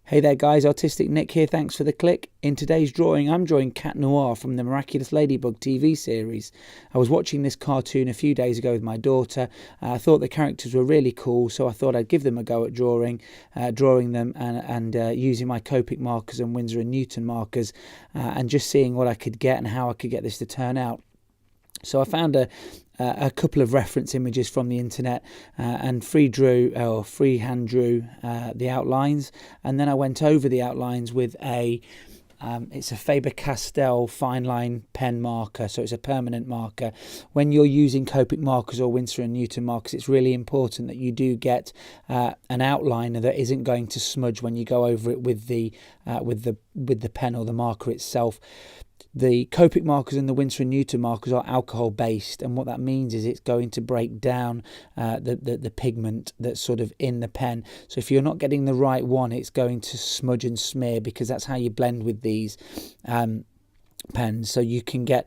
Hey there guys, Artistic Nick here, thanks for the click. In today's drawing, I'm drawing Cat Noir from the Miraculous Ladybug TV series. I was watching this cartoon a few days ago with my daughter. I thought the characters were really cool, so I thought I'd give them a go at drawing them and using my Copic markers and Winsor & Newton markers and just seeing what I could get and how I could get this to turn out. So I found a couple of reference images from the internet and freehand drew the outlines, and then I went over the outlines with it's a Faber-Castell fine line pen marker, so it's a permanent marker. When you're using Copic markers or Winsor & Newton markers, it's really important that you do get an outliner that isn't going to smudge when you go over it with the pen or the marker itself. The Copic markers and the Winsor & Newton markers are alcohol based, and what that means is it's going to break down the pigment that's sort of in the pen. So if you're not getting the right one, it's going to smudge and smear, because that's how you blend with these pens. So you can get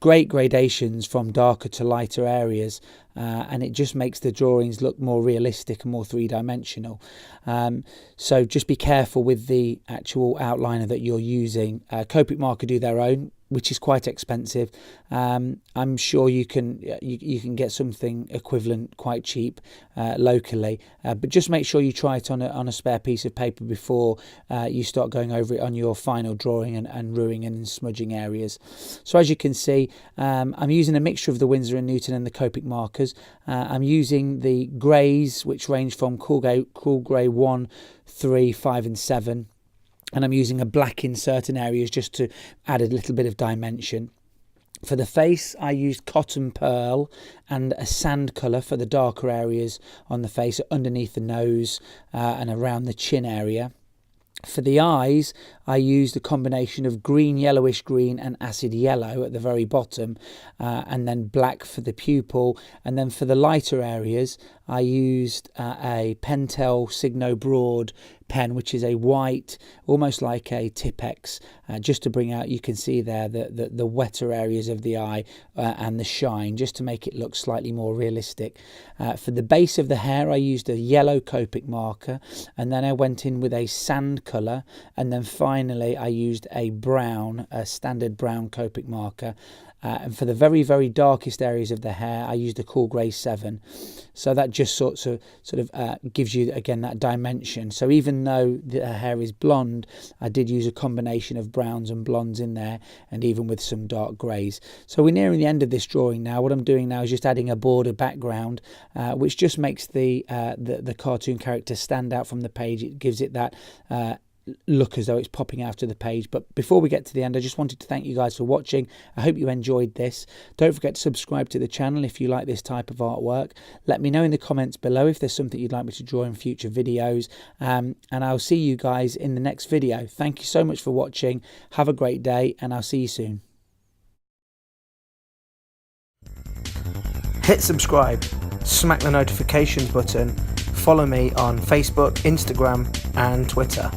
great gradations from darker to lighter areas, and it just makes the drawings look more realistic and more three-dimensional. So just be careful with the actual outliner that you're using. Copic marker do their own, which is quite expensive. I'm sure you can get something equivalent quite cheap locally, but just make sure you try it on a spare piece of paper before you start going over it on your final drawing and ruining and smudging areas. So as you can see, I'm using a mixture of the Winsor & Newton and the Copic markers. I'm using the greys, which range from cool grey 1, 3, 5 and 7. And I'm using a black in certain areas just to add a little bit of dimension. For the face, I used cotton pearl and a sand colour for the darker areas on the face, underneath the nose and around the chin area. For the eyes, I used a combination of green, yellowish green and acid yellow at the very bottom, and then black for the pupil. And then for the lighter areas, I used a Pentel Signo Broad pen, which is a white, almost like a Tipex, just to bring out, you can see there, the wetter areas of the eye and the shine, just to make it look slightly more realistic. For the base of the hair, I used a yellow Copic marker, and then I went in with a sand colour, and then finally I used a standard brown Copic marker. And for the very, very darkest areas of the hair, I used a cool grey 7. So that just sort of gives you, again, that dimension. So even though the hair is blonde, I did use a combination of browns and blondes in there, and even with some dark greys. So we're nearing the end of this drawing now. What I'm doing now is just adding a border background, which just makes the cartoon character stand out from the page. It gives it that look as though it's popping out of the page. But before we get to the end, I just wanted to thank you guys for watching. I hope you enjoyed this. Don't forget to subscribe to the channel if you like this type of artwork. Let me know in the comments below if there's something you'd like me to draw in future videos, and I'll see you guys in the next video. Thank you so much for watching. Have a great day, and I'll see you soon. Hit subscribe, smack the notifications button, follow me on Facebook, Instagram and Twitter.